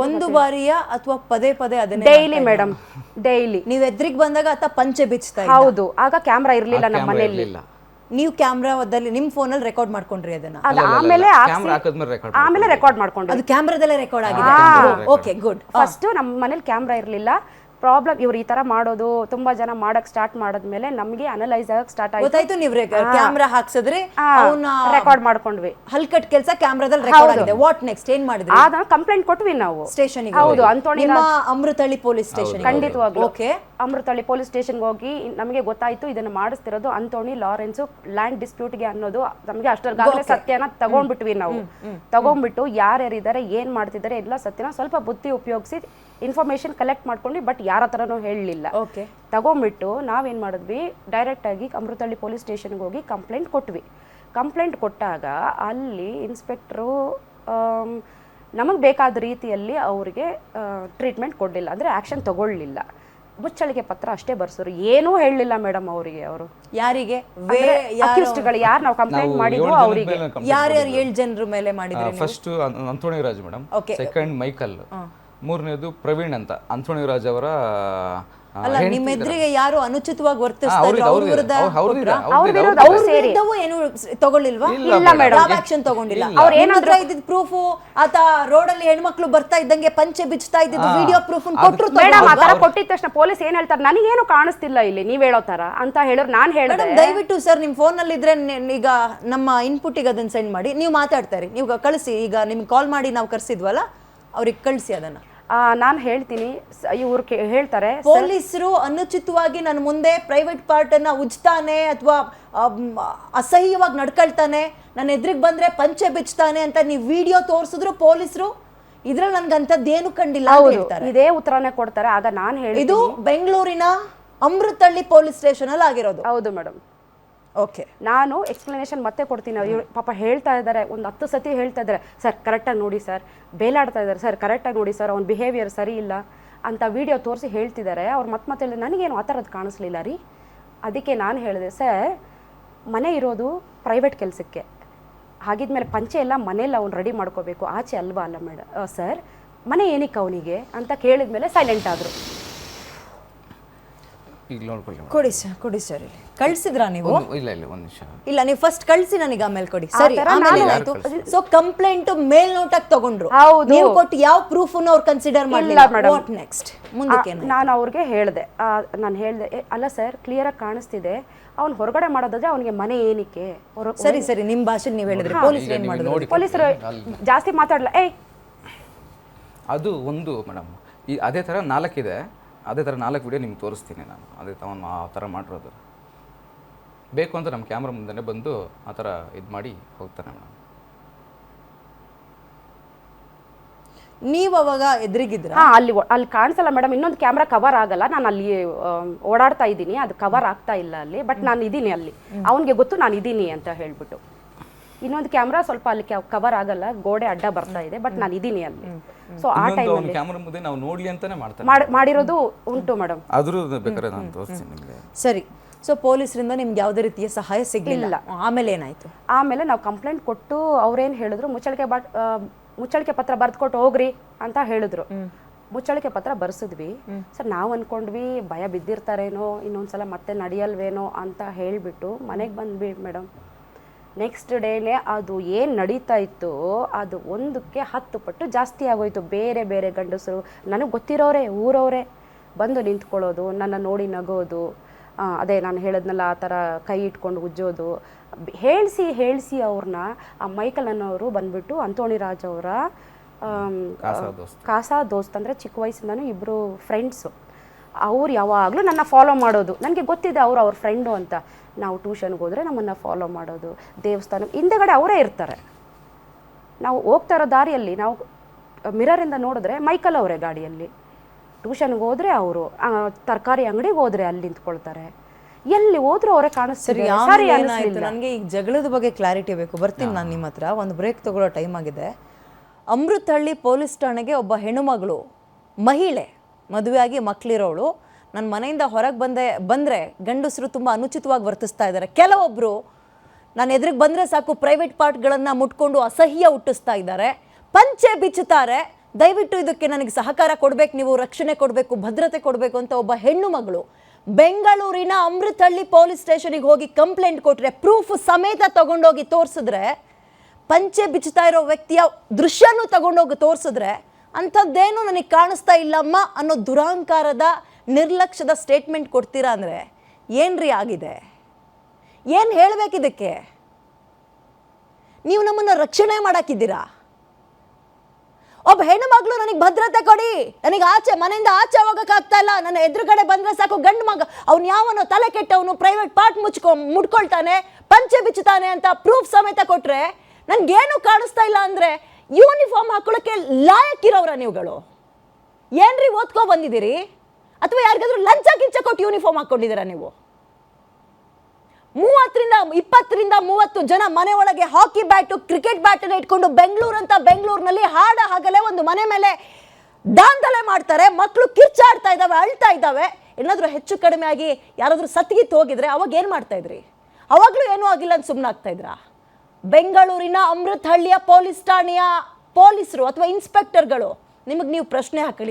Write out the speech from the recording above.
ಒಂದು ಬಾರಿಯ ಅಥವಾ ಪದೇ ಪದೇ ಅದನ್ನೇ ಡೈಲಿ ಮೇಡಮ್, ಡೈಲಿ. ನೀವು ಎದ್ರಿಗೆ ಬಂದಾಗ ಆತ ಪಂಚೆ ಬಿಚ್ತಾ ಇದ್ದ. ಹೌದು, ಆಗ ಕ್ಯಾಮ್ರಾ ಇರ್ಲಿಲ್ಲ ನಮ್ಮ ಮನೆಯಲ್ಲಿ. ನೀವು ಕ್ಯಾಮ್ರಾದಲ್ಲಿ ನಿಮ್ಮ ಫೋನಲ್ಲಿ ರೆಕಾರ್ಡ್ ಮಾಡ್ಕೊಂಡ್ರಿ ಅದನ್ನ? ಆಮೇಲೆ ರೆಕಾರ್ಡ್ ಮಾಡ್ಕೊಂಡ್ರಿ. ಅದು ಕ್ಯಾಮ್ರಾದಲ್ಲೇ ರೆಕಾರ್ಡ್ ಆಗಿದೆ. Okay, good. ಫಸ್ಟ್ ನಮ್ಮ ಮನೇಲಿ ಕ್ಯಾಮ್ರಾ ಇರ್ಲಿಲ್ಲ. ಪ್ರಾಬ್ಲಮ್ ಇವ್ರು ಈ ತರ ಮಾಡೋದು ತುಂಬಾ ಜನ ಮಾಡಕ್ ಸ್ಟಾರ್ಟ್ ಮಾಡಿದ್ಮೇಲೆ ನಮ್ಗೆ ಅನಲೈಸ್ ಆಗಕ್ ಸ್ಟಾರ್ಟ್ ಆಯ್ತು. ಗೊತ್ತಾಯ್ತು, ನೀವು ಕ್ಯಾಮ್ರಾ ಹಾಕ್ಸಿದ್ರೆ ಅವನ್ನ ರೆಕಾರ್ಡ್ ಮಾಡ್ಕೊಂಡ್ವಿ. ಹಲ್ಕಟ್ ಕೆಲಸ ಕ್ಯಾಮ್ರಾದಲ್ಲಿ ರೆಕಾರ್ಡ್ ಆಗಿದೆ. ವಾಟ್ ನೆಕ್ಸ್ಟ್ ಏನ್ ಮಾಡಿದ್ರಿ? ಆಗ ಕಂಪ್ಲೇಂಟ್ ಕೊಟ್ವಿ ನಾವು ಸ್ಟೇಷನ್ಗೆ. ಹೌದು, ಅಂತೋಣಿ ಅಮೃತಹಳ್ಳಿ ಪೊಲೀಸ್ ಸ್ಟೇಷನ್. ಖಂಡಿತವಾಗ್ಲೂ. ಓಕೆ, ಅಮೃತಹಳ್ಳಿ ಪೊಲೀಸ್ ಸ್ಟೇಷನ್ಗೆ ಹೋಗಿ ನಮಗೆ ಗೊತ್ತಾಯ್ತು ಇದನ್ನ ಮಾಡಿಸ್ತಿರೋದು ಅಂತೋಣಿ ಲಾರೆನ್ಸ್ ಲ್ಯಾಂಡ್ ಡಿಸ್ಪ್ಯೂಟ್ಗೆ ಅನ್ನೋದು ನಮಗೆ ಅಷ್ಟೊರ್ಗಾಗಲೇ ಸತ್ಯನ ತಗೊಂಡ್ಬಿಟ್ವಿ ನಾವು. ತಗೊಂಡ್ಬಿಟ್ಟು ಯಾರ್ಯಾರಿದ್ದಾರೆ ಏನ್ ಮಾಡ್ತಿದ್ದಾರೆ ಎಲ್ಲ ಸತ್ಯನ ಸ್ವಲ್ಪ ಬುದ್ಧಿ ಉಪಯೋಗಿಸಿ ಇನ್ಫಾರ್ಮೇಶನ್ ಕಲೆಕ್ಟ್ ಮಾಡ್ಕೊಂಡು, ಬಟ್ ಯಾರ ಹತ್ರನೂ ಹೇಳಲಿಲ್ಲ. ತಗೊಂಡ್ಬಿಟ್ಟು ನಾವೇನು ಮಾಡಿದ್ವಿ, ಡೈರೆಕ್ಟಾಗಿ ಅಮೃತಹಳ್ಳಿ ಪೊಲೀಸ್ ಸ್ಟೇಷನ್ಗೆ ಹೋಗಿ ಕಂಪ್ಲೇಂಟ್ ಕೊಟ್ವಿ. ಕಂಪ್ಲೇಂಟ್ ಕೊಟ್ಟಾಗ ಅಲ್ಲಿ ಇನ್ಸ್ಪೆಕ್ಟ್ರು ನಮಗೆ ಬೇಕಾದ ರೀತಿಯಲ್ಲಿ ಅವರಿಗೆ ಟ್ರೀಟ್ಮೆಂಟ್ ಕೊಡಲಿಲ್ಲ, ಅಂದರೆ ಆ್ಯಕ್ಷನ್ ತಗೊಳ್ಳಿಲ್ಲ. ಮುಚ್ಚಳಿಕೆ ಪತ್ರ ಅಷ್ಟೇ ಬರ್ಸೋರು, ಏನೂ ಹೇಳಲಿಲ್ಲ ಮೇಡಮ್ ಅವರಿಗೆ. ಅವರು ಯಾರಿಗೆ ಅಕ್ಯೂಸ್ಟ್ಗಳು ಯಾರು ನಾವು ಕಂಪ್ಲೇಂಟ್ ಮಾಡಿದ್ವು ಅವರಿಗೆ. ಯಾರ್ಯಾರು 7 ಜನರ ಮೇಲೆ ಮಾಡಿದ್ರು? First Antony Raj madam, second Michael, ಮೂರನೇದು ಪ್ರವೀಣ್ ಅಂತ. ಅಂತೋಣಿ ರಾಜ್ ಅವರ ಅಲ್ಲ, ನಿಮ್ಮ ಎದುರಿಗೆ ಯಾರು ಅನುಚಿತವಾಗಿ ವರ್ತಿಸ್ತಾರೆ ಏನು ತಗೊಳ್ಳಿಲ್ವಾ? ಇಲ್ಲ ಮೇಡಮ್, ಯಾವ ಆಕ್ಷನ್ ತಗೊಂಡಿಲ್ಲ. ಅವ್ರು ಏನಾದ್ರು ಇದ್ದಿದ್ ಪ್ರೂಫ್, ಆತ ರೋಡ್ ಅಲ್ಲಿ ಹೆಣ್ಮಕ್ಳು ಬರ್ತಾ ಇದ್ದಂಗೆ ಪಂಚೆ ಬಿಚ್ತಾ ಇದ್ದಿದ್ದು ವಿಡಿಯೋ ಪ್ರೂಫ್ ಕೊಟ್ಟರು. ಮೇಡಮ್ ಆ ತರ ಕೊಟ್ಟಿದ ತಕ್ಷಣ ಪೊಲೀಸ್ ಏನ್ ಹೇಳ್ತಾರೆ, ನನಗೇನು ಕಾಣಿಸ್ತಿಲ್ಲ ಇಲ್ಲಿ ನೀವ್ ಹೇಳೋ ತರ ಅಂತ ಹೇಳಿದ್ರು. ನಾನ್ ಹೇಳಿದೆ ದಯವಿಟ್ಟು ಸರ್ ನಿಮ್ ಫೋನ್ ನಲ್ಲಿ ಇದ್ರೆ ಈಗ ನಮ್ಮ ಇನ್ಪುಟ್ ಗೆ ಅದನ್ನ ಸೆಂಡ್ ಮಾಡಿ, ನೀವು ಮಾತಾಡ್ತಾರೆ, ನೀವು ಕಳಿಸಿ. ಈಗ ನಿಮ್ಗೆ ಕಾಲ್ ಮಾಡಿ ನಾವು ಕರ್ಸಿದ್ವಲ್ಲ, ಅವ್ರಿಗೆ ಕಳಿಸಿ ಅದನ್ನ. ನಾನು ಹೇಳ್ತೀನಿ, ಇವ್ರು ಹೇಳ್ತಾರೆ ಪೊಲೀಸರು ಅನುಚಿತವಾಗಿ ನನ್ನ ಮುಂದೆ ಪ್ರೈವೇಟ್ ಪಾರ್ಟ್ ಅನ್ನ ಉಜ್ತಾನೆ ಅಥವಾ ಅಸಹ್ಯವಾಗಿ ನಡ್ಕೊಳ್ತಾನೆ, ನನ್ನ ಎದುರಿಗೆ ಬಂದ್ರೆ ಪಂಚೆ ಬಿಚ್ತಾನೆ ಅಂತ ನೀವು ವಿಡಿಯೋ ತೋರಿಸಿದ್ರು ಪೊಲೀಸರು ಇದ್ರಲ್ಲಿ ನನ್ಗಂತದ್ದೇನು ಕಂಡಿಲ್ಲ ಅಂತ ಹೇಳ್ತಾರೆ. ಇದೇ ಉತ್ತರನೇ ಕೊಡ್ತಾರೆ. ಆಗ ನಾನು ಹೇಳಿ, ಇದು ಬೆಂಗಳೂರಿನ ಅಮೃತಹಳ್ಳಿ ಪೊಲೀಸ್ ಸ್ಟೇಷನ್ ಅಲ್ಲಿ ಆಗಿರೋದು. ಹೌದು ಮೇಡಮ್. ಓಕೆ, ನಾನು ಎಕ್ಸ್ಪ್ಲನೇಷನ್ ಮತ್ತೆ ಕೊಡ್ತೀನಿ. ಪಾಪ ಹೇಳ್ತಾ ಇದ್ದಾರೆ, ಒಂದು 10 ಸತಿ ಹೇಳ್ತಾ ಇದ್ದಾರೆ, ಸರ್ ಕರೆಕ್ಟಾಗಿ ನೋಡಿ ಸರ್, ಬೇಲಾಡ್ತಾ ಇದ್ದಾರೆ ಸರ್, ಕರೆಕ್ಟಾಗಿ ನೋಡಿ ಸರ್, ಅವ್ನ ಬಿಹೇವಿಯರ್ ಸರಿ ಇಲ್ಲ ಅಂತ ವಿಡಿಯೋ ತೋರಿಸಿ ಹೇಳ್ತಿದ್ದಾರೆ. ಅವ್ರು ಮತ್ತೆ ಹೇಳಿದ್ರೆ ನನಗೇನು ಆ ಥರದ್ದು ಕಾಣಿಸ್ಲಿಲ್ಲ ರೀ. ಅದಕ್ಕೆ ನಾನು ಹೇಳಿದೆ, ಸರ್ ಮನೆ ಇರೋದು ಪ್ರೈವೇಟ್ ಕೆಲಸಕ್ಕೆ, ಹಾಗಿದ್ಮೇಲೆ ಪಂಚೆ ಎಲ್ಲ ಮನೇಲಿ ಅವ್ನು ರೆಡಿ ಮಾಡ್ಕೋಬೇಕು, ಆಚೆ ಅಲ್ವಾ ಅಲ್ಲ ಮೇಡಮ್ ಸರ್, ಮನೆ ಏನಕ್ಕೆ ಅವನಿಗೆ ಅಂತ ಕೇಳಿದ್ಮೇಲೆ ಸೈಲೆಂಟ್ ಆದರು. ಕೊಡಿ ಸರ್, ಕೊಡಿ ಸರ್. ಇಲ್ಲಿ ಕಳ್ಸಿದ್ರಾ ನೀವು? ಇಲ್ಲ ಇಲ್ಲ, ಒಂದು ನಿಮಿಷ. ಇಲ್ಲ, ನೀವು ಫಸ್ಟ್ ಕಳ್ಸಿ ನನಗೆ, ಆಮೇಲೆ ಕೊಡಿ. ಸರಿ, ಆಮೇಲೆ ಏನಾಯ್ತು? ಸೊ ಕಂಪ್ಲೇಂಟ್ ಮೇಲ್ನೋಟಕ್ಕೆ ತಗೊಂಡ್ರು, ನೀವು ಕೊಟ್ಟು ಯಾವ ಪ್ರೂಫ್ ಅವ್ರು ಕನ್ಸಿಡರ್ ಮಾಡಲಿಲ್ಲ. What next? ಮುಂದಕ್ಕೆ ನಾನು ಅವ್ರಿಗೆ ಹೇಳಿದೆ, ಅಲ್ಲ ಸರ್ ಕ್ಲಿಯರ್ ಆಗಿ ಕಾಣಿಸ್ತಿದೆ, ಅವ್ನು ಹೊರಗಡೆ ಮಾಡೋದಾದ್ರೆ ಅವನಿಗೆ ಮನೆ ಏನಕ್ಕೆ. ಸರಿ ಸರಿ, ನಿಮ್ಮ ಭಾಷೆಗೆ ನೀವು ಹೇಳಿದ್ರಿ. ಪೊಲೀಸರು ಏನು ಮಾಡಿದ್ರು? ಪೊಲೀಸರು ಜಾಸ್ತಿ ಮಾತಾಡಲ್ಲ. ಅದು ಒಂದು ಮೇಡಮ್, ಈ ಅದೇ ಥರ 4 ಇದೆ. ಅದೇ ಥರ 4 ವಿಡಿಯೋ ನಿಮ್ಗೆ ತೋರಿಸ್ತೀನಿ ನಾನು. ಅದೇ ಅವನು ಆ ಥರ ಮಾಡಿರೋದು ಬೇಕು ಅಂತ ನಮ್ಮ ಕ್ಯಾಮ್ರಾ ಮುಂದೆ ಬಂದು ಆ ಥರ ಇದು ಮಾಡಿ ಹೋಗ್ತಾನೆ ಮೇಡಮ್. ನೀವು ಅವಾಗ ಎದುರಿಗಿದ್ರ? ಅಲ್ಲಿ ಕಾಣಿಸಲ್ಲ ಮೇಡಮ್, ಇನ್ನೊಂದು ಕ್ಯಾಮ್ರಾ ಕವರ್ ಆಗಲ್ಲ. ನಾನು ಅಲ್ಲಿ ಓಡಾಡ್ತಾ ಇದ್ದೀನಿ, ಅದು ಕವರ್ ಆಗ್ತಾ ಇಲ್ಲ ಅಲ್ಲಿ, ಬಟ್ ನಾನು ಇದ್ದೀನಿ ಅಲ್ಲಿ. ಅವನಿಗೆ ಗೊತ್ತು ನಾನು ಇದ್ದೀನಿ ಅಂತ ಹೇಳ್ಬಿಟ್ಟು. ಇನ್ನೊಂದು ಕ್ಯಾಮ್ರಾ ಸ್ವಲ್ಪ ಅಲ್ಲಿ ಕವರ್ ಆಗಲ್ಲ, ಗೋಡೆ ಅಡ್ಡ ಬರ್ತಾ ಇದೆ, ಬಟ್ ನಾನು ಇದ್ದೀನಿ ಅಲ್ಲಿ. ಸೊ ಆ ಟೈಮಲ್ಲಿ ಕ್ಯಾಮರಾ ಮುಂದೆ ನಾವು ನೋಡ್ಲಿ ಅಂತಾನೆ ಮಾಡಿರೋದು ಉಂಟು ಮೇಡಮ್. ಅದ್ರದ್ದು ಬೇಕಾದ್ರೆ ನಾನು ತೋರಿಸ್ತೀನಿ ನಿಮಗೆ. ಸರಿ. ಸೊ ಪೊಲೀಸರಿಂದ ನಿಮ್ಗೆ ಯಾವುದೇ ರೀತಿಯ ಸಹಾಯ ಸಿಗಲಿಲ್ಲ. ಆಮೇಲೆ ಏನಾಯ್ತು? ಆಮೇಲೆ ನಾವು ಕಂಪ್ಲೇಂಟ್ ಕೊಟ್ಟು ಅವ್ರೇನು ಹೇಳಿದ್ರು, ಮುಚ್ಚಳಿಕೆ ಪತ್ರ ಬರ್ದ್ಕೊಟ್ಟು ಹೋಗ್ರಿ ಅಂತ ಹೇಳಿದ್ರು. ಮುಚ್ಚಳಿಕೆ ಪತ್ರ ಬರ್ಸಿದ್ವಿ ಸರ್. ನಾವು ಅನ್ಕೊಂಡ್ವಿ ಭಯ ಬಿದ್ದಿರ್ತಾರೇನೋ, ಇನ್ನೊಂದ್ಸಲ ಮತ್ತೆ ನಡೆಯಲ್ವೇನೋ ಅಂತ ಹೇಳಿಬಿಟ್ಟು ಮನೆಗೆ ಬಂದ್ವಿ ಮೇಡಮ್. ನೆಕ್ಸ್ಟ್ ಡೇನೇ ಅದು ಏನು ನಡೀತಾ ಇತ್ತು ಅದು 1ಕ್ಕೆ 10 ಪಟ್ಟು ಜಾಸ್ತಿ ಆಗೋಯ್ತು. ಬೇರೆ ಬೇರೆ ಗಂಡಸರು, ನನಗೆ ಗೊತ್ತಿರೋರೆ, ಊರವರೇ ಬಂದು ನಿಂತ್ಕೊಳ್ಳೋದು, ನನ್ನ ನೋಡಿ ನಗೋದು, ಅದೇ ನಾನು ಹೇಳಿದ್ನಲ್ಲ ಆ ಥರ ಕೈ ಇಟ್ಕೊಂಡು ಉಜ್ಜೋದು, ಹೇಳಿಸಿ ಅವ್ರನ್ನ. ಆ ಮೈಕಲ್ ಅನ್ನೋರು ಬಂದ್ಬಿಟ್ಟು ಅಂತೋಣಿ ರಾಜ್ ಅವರ ಕಾಸಾ ದೋಸ್ತ್, ಅಂದರೆ ಚಿಕ್ಕ ವಯಸ್ಸಿಂದನೂ ಇಬ್ಬರು ಫ್ರೆಂಡ್ಸು. ಅವ್ರು ಯಾವಾಗಲೂ ನನ್ನ ಫಾಲೋ ಮಾಡೋದು, ನನಗೆ ಗೊತ್ತಿದೆ ಅವ್ರ ಫ್ರೆಂಡು ಅಂತ. ನಾವು ಟ್ಯೂಷನ್ಗೆ ಹೋದರೆ ನಮ್ಮನ್ನು ಫಾಲೋ ಮಾಡೋದು, ದೇವಸ್ಥಾನ ಹಿಂದೆಗಡೆ ಅವರೇ ಇರ್ತಾರೆ. ನಾವು ಹೋಗ್ತಾ ಇರೋ ದಾರಿಯಲ್ಲಿ ನಾವು ಮಿರರಿಂದ ನೋಡಿದ್ರೆ ಮೈಕಲ್ ಅವರೇ ಗಾಡಿಯಲ್ಲಿ. ಟ್ಯೂಷನ್ಗೆ ಹೋದರೆ ಅವರು, ತರಕಾರಿ ಅಂಗಡಿಗೆ ಹೋದರೆ ಅಲ್ಲಿ ನಿಂತ್ಕೊಳ್ತಾರೆ, ಎಲ್ಲಿ ಹೋದ್ರೂ ಅವರೇ ಕಾಣಿಸ್ತಾರೆ. ನನಗೆ ಈಗ ಜಗಳದ ಬಗ್ಗೆ ಕ್ಲಾರಿಟಿ ಬೇಕು. ಬರ್ತೀನಿ ನಾನು ನಿಮ್ಮ ಹತ್ರ. ಒಂದು ಬ್ರೇಕ್ ತಗೊಳ್ಳೋ ಟೈಮ್ ಆಗಿದೆ. ಅಮೃತಹಳ್ಳಿ ಪೊಲೀಸ್ ಠಾಣೆಗೆ ಒಬ್ಬ ಹೆಣ್ಣುಮಗಳು, ಮಹಿಳೆ, ಮದುವೆಯಾಗಿ ಮಕ್ಕಳಿರೋಳು, ನನ್ನ ಮನೆಯಿಂದ ಹೊರಗೆ ಬಂದರೆ ಗಂಡಸರು ತುಂಬ ಅನುಚಿತವಾಗಿ ವರ್ತಿಸ್ತಾ ಇದ್ದಾರೆ. ಕೆಲವೊಬ್ಬರು ನಾನು ಎದುರಿಗೆ ಬಂದರೆ ಸಾಕು ಪ್ರೈವೇಟ್ ಪಾರ್ಟ್ಗಳನ್ನು ಮುಟ್ಕೊಂಡು ಅಸಹ್ಯ ಹುಟ್ಟಿಸ್ತಾ ಇದ್ದಾರೆ, ಪಂಚೆ ಬಿಚ್ಚುತ್ತಾರೆ, ದಯವಿಟ್ಟು ಇದಕ್ಕೆ ನನಗೆ ಸಹಕಾರ ಕೊಡಬೇಕು, ನೀವು ರಕ್ಷಣೆ ಕೊಡಬೇಕು, ಭದ್ರತೆ ಕೊಡಬೇಕು ಅಂತ ಒಬ್ಬ ಹೆಣ್ಣು ಮಗಳು ಬೆಂಗಳೂರಿನ ಅಮೃತಹಳ್ಳಿ ಪೊಲೀಸ್ ಸ್ಟೇಷನಿಗೆ ಹೋಗಿ ಕಂಪ್ಲೇಂಟ್ ಕೊಟ್ಟರೆ, ಪ್ರೂಫ್ ಸಮೇತ ತಗೊಂಡೋಗಿ ತೋರಿಸಿದ್ರೆ, ಪಂಚೆ ಬಿಚ್ಚುತ್ತಾ ಇರೋ ವ್ಯಕ್ತಿಯ ದೃಶ್ಯನೂ ತಗೊಂಡೋಗಿ ತೋರಿಸಿದ್ರೆ, ಅಂಥದ್ದೇನು ನನಗೆ ಕಾಣಿಸ್ತಾ ಇಲ್ಲಮ್ಮ ಅನ್ನೋ ದುರಹಂಕಾರದ ನಿರ್ಲಕ್ಷ್ಯದ ಸ್ಟೇಟ್ಮೆಂಟ್ ಕೊಡ್ತೀರಾ ಅಂದರೆ ಏನ್ರಿ ಆಗಿದೆ? ಏನು ಹೇಳಬೇಕಿದ್ದಕ್ಕೆ? ನೀವು ನಮ್ಮನ್ನು ರಕ್ಷಣೆ ಮಾಡಾಕಿದ್ದೀರಾ? ಒಬ್ಬ ಹೆಣ್ಣು ಮಗಳು ನನಗೆ ಭದ್ರತೆ ಕೊಡಿ, ನನಗೆ ಮನೆಯಿಂದ ಆಚೆ ಹೋಗೋಕ್ಕಾಗ್ತಾ ಇಲ್ಲ, ನನ್ನ ಎದುರುಗಡೆ ಬಂದರೆ ಸಾಕು ಗಂಡು ಮಗ ಅವ್ನು ಯಾವನೋ ತಲೆ ಕೆಟ್ಟವನು ಪ್ರೈವೇಟ್ ಪಾರ್ಟ್ ಮುಡ್ಕೊಳ್ತಾನೆ, ಪಂಚೆ ಬಿಚ್ಚುತ್ತಾನೆ ಅಂತ ಪ್ರೂಫ್ ಸಮೇತ ಕೊಟ್ಟರೆ ನನಗೇನು ಕಾಣಿಸ್ತಾ ಇಲ್ಲ ಅಂದರೆ ಯೂನಿಫಾರ್ಮ್ ಹಾಕೊಳ್ಳೋಕ್ಕೆ ಲಾಯಕ್ಕಿರೋರ ನೀವುಗಳು? ಏನ್ರಿ ಓದ್ಕೊ ಬಂದಿದ್ದೀರಿ? ಅಥವಾ ಯಾರಿಗಾದ್ರೂ ಲಂಚ ಗಿಂಚ ಕೊಟ್ಟು ಯೂನಿಫಾರ್ಮ್ ಹಾಕ್ಕೊಂಡಿದ್ದೀರಾ ನೀವು? 20-30 ಜನ ಮನೆ ಒಳಗೆ ಹಾಕಿ ಬ್ಯಾಟು ಕ್ರಿಕೆಟ್ ಬ್ಯಾಟನ್ನು ಇಟ್ಕೊಂಡು ಬೆಂಗಳೂರಿನಲ್ಲಿ ಹಾಡ ಹಗಲೇ ಒಂದು ಮನೆ ಮೇಲೆ ದಾಂಧಲೆ ಮಾಡ್ತಾರೆ. ಮಕ್ಕಳು ಕಿರ್ಚಾಡ್ತಾ ಇದ್ದಾವೆ, ಅಳ್ತಾ ಇದ್ದಾವೆ. ಏನಾದರೂ ಹೆಚ್ಚು ಕಡಿಮೆ ಆಗಿ ಯಾರಾದರೂ ಸತ್ಗಿತ್ತು ಹೋಗಿದ್ರೆ ಅವಾಗ ಏನು ಮಾಡ್ತಾ ಇದ್ರಿ? ಅವಾಗಲೂ ಏನೂ ಆಗಿಲ್ಲ ಅಂತ ಸುಮ್ಮನೆ ಆಗ್ತಾ ಇದ್ರಾ? ಬೆಂಗಳೂರಿನ ಅಮೃತಹಳ್ಳಿಯ ಪೊಲೀಸ್ ಠಾಣೆಯ ಪೊಲೀಸರು ಅಥವಾ ಇನ್ಸ್ಪೆಕ್ಟರ್ಗಳು, ನಿಮಗೆ ನೀವು ಪ್ರಶ್ನೆ ಹಾಕೊಳ್ಳಿ.